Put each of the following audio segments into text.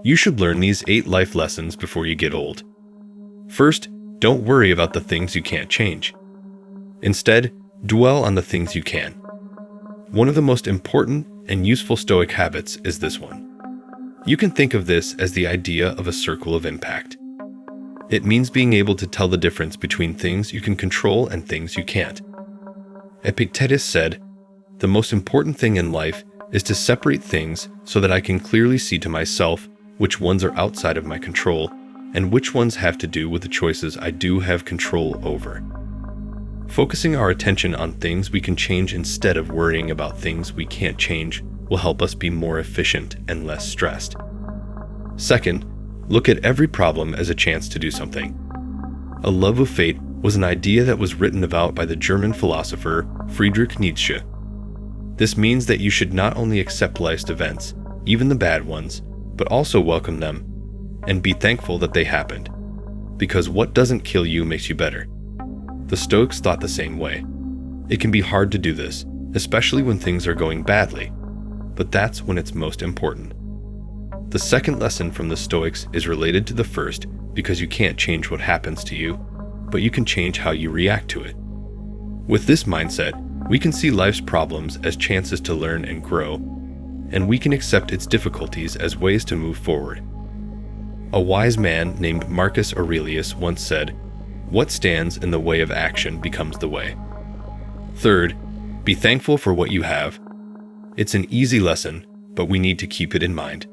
You should learn these 8 life lessons before you get old. First, don't worry about the things you can't change. Instead, dwell on the things you can. One of the most important and useful Stoic habits is this one. You can think of this as the idea of a circle of impact. It means being able to tell the difference between things you can control and things you can't. Epictetus said, "The most important thing in life is to separate things so that I can clearly see to myself which ones are outside of my control and which ones have to do with the choices I do have control over." Focusing our attention on things we can change instead of worrying about things we can't change will help us be more efficient and less stressed. Second, look at every problem as a chance to do something. A love of fate was an idea that was written about by the German philosopher Friedrich Nietzsche. This means that you should not only accept life's events, even the bad ones, but also welcome them and be thankful that they happened, because what doesn't kill you makes you better. The Stoics thought the same way. It can be hard to do this, especially when things are going badly, but that's when it's most important. The second lesson from the Stoics is related to the first because you can't change what happens to you, but you can change how you react to it. With this mindset, we can see life's problems as chances to learn and grow, and we can accept its difficulties as ways to move forward. A wise man named Marcus Aurelius once said, "What stands in the way of action becomes the way." Third, be thankful for what you have. It's an easy lesson, but we need to keep it in mind.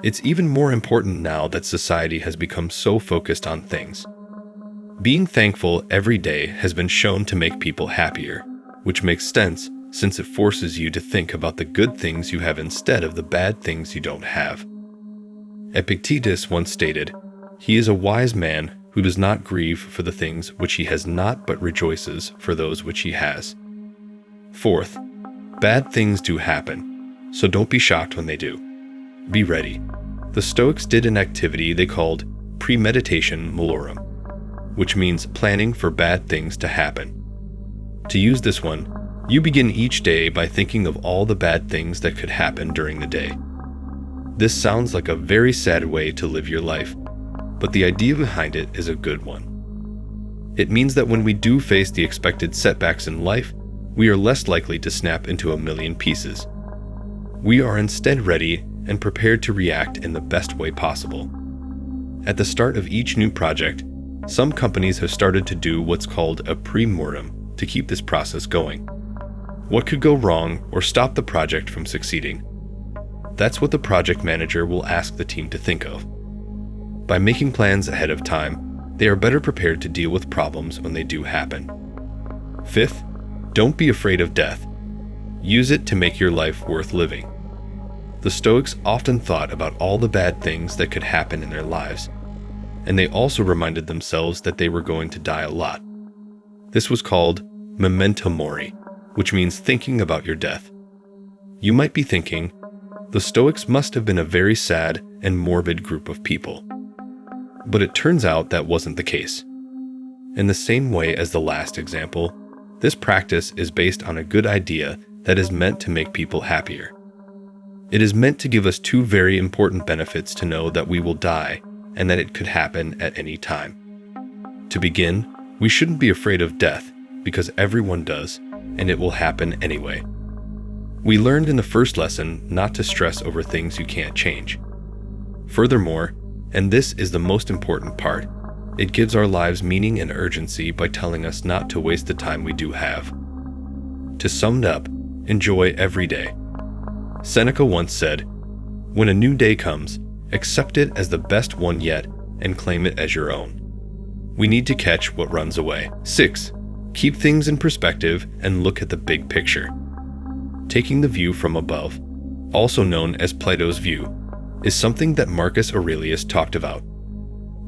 It's even more important now that society has become so focused on things. Being thankful every day has been shown to make people happier, which makes sense since it forces you to think about the good things you have instead of the bad things you don't have. Epictetus once stated, "He is a wise man who does not grieve for the things which he has not but rejoices for those which he has." Fourth, bad things do happen, so don't be shocked when they do. Be ready. The Stoics did an activity they called premeditation malorum, which means planning for bad things to happen. To use this one, you begin each day by thinking of all the bad things that could happen during the day. This sounds like a very sad way to live your life, but the idea behind it is a good one. It means that when we do face the expected setbacks in life, we are less likely to snap into a million pieces. We are instead ready and prepared to react in the best way possible. At the start of each new project, some companies have started to do what's called a pre-mortem to keep this process going. What could go wrong or stop the project from succeeding? That's what the project manager will ask the team to think of. By making plans ahead of time, they are better prepared to deal with problems when they do happen. Fifth, don't be afraid of death. Use it to make your life worth living. The Stoics often thought about all the bad things that could happen in their lives, and they also reminded themselves that they were going to die a lot. This was called memento mori, which means thinking about your death. You might be thinking, the Stoics must have been a very sad and morbid group of people. But it turns out that wasn't the case. In the same way as the last example, this practice is based on a good idea that is meant to make people happier. It is meant to give us 2 very important benefits to know that we will die and that it could happen at any time. To begin, we shouldn't be afraid of death because everyone does, and it will happen anyway. We learned in the first lesson not to stress over things you can't change. Furthermore, and this is the most important part, it gives our lives meaning and urgency by telling us not to waste the time we do have. To sum it up, enjoy every day. Seneca once said, "When a new day comes, accept it as the best one yet and claim it as your own." We need to catch what runs away. 6. Keep things in perspective and look at the big picture. Taking the view from above, also known as Plato's view, is something that Marcus Aurelius talked about.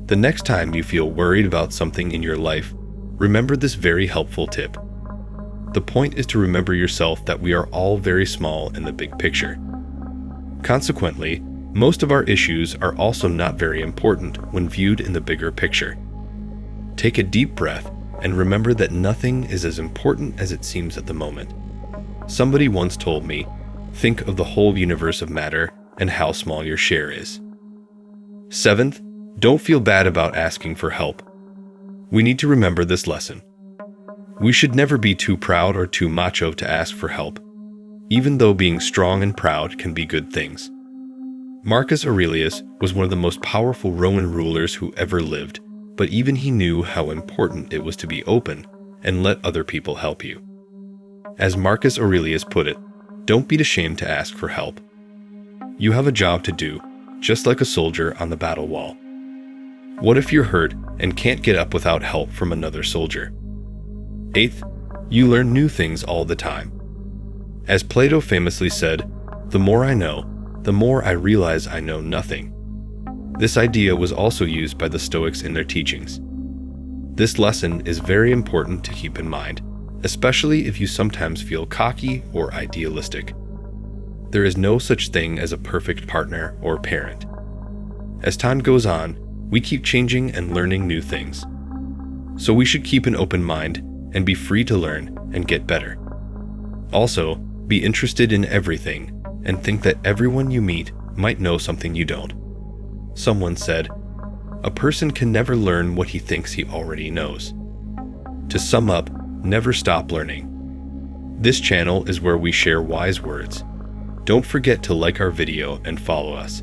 The next time you feel worried about something in your life, remember this very helpful tip. The point is to remember yourself that we are all very small in the big picture. Consequently, most of our issues are also not very important when viewed in the bigger picture. Take a deep breath and remember that nothing is as important as it seems at the moment. Somebody once told me, think of the whole universe of matter and how small your share is. Seventh, don't feel bad about asking for help. We need to remember this lesson. We should never be too proud or too macho to ask for help, even though being strong and proud can be good things. Marcus Aurelius was one of the most powerful Roman rulers who ever lived, but even he knew how important it was to be open and let other people help you. As Marcus Aurelius put it, don't be ashamed to ask for help. You have a job to do, just like a soldier on the battle wall. What if you're hurt and can't get up without help from another soldier? Eighth, you learn new things all the time. As Plato famously said, "The more I know, the more I realize I know nothing." This idea was also used by the Stoics in their teachings. This lesson is very important to keep in mind, especially if you sometimes feel cocky or idealistic. There is no such thing as a perfect partner or parent. As time goes on, we keep changing and learning new things. So we should keep an open mind and be free to learn and get better. Also, be interested in everything and think that everyone you meet might know something you don't. Someone said, "A person can never learn what he thinks he already knows." To sum up, never stop learning. This channel is where we share wise words. Don't forget to like our video and follow us.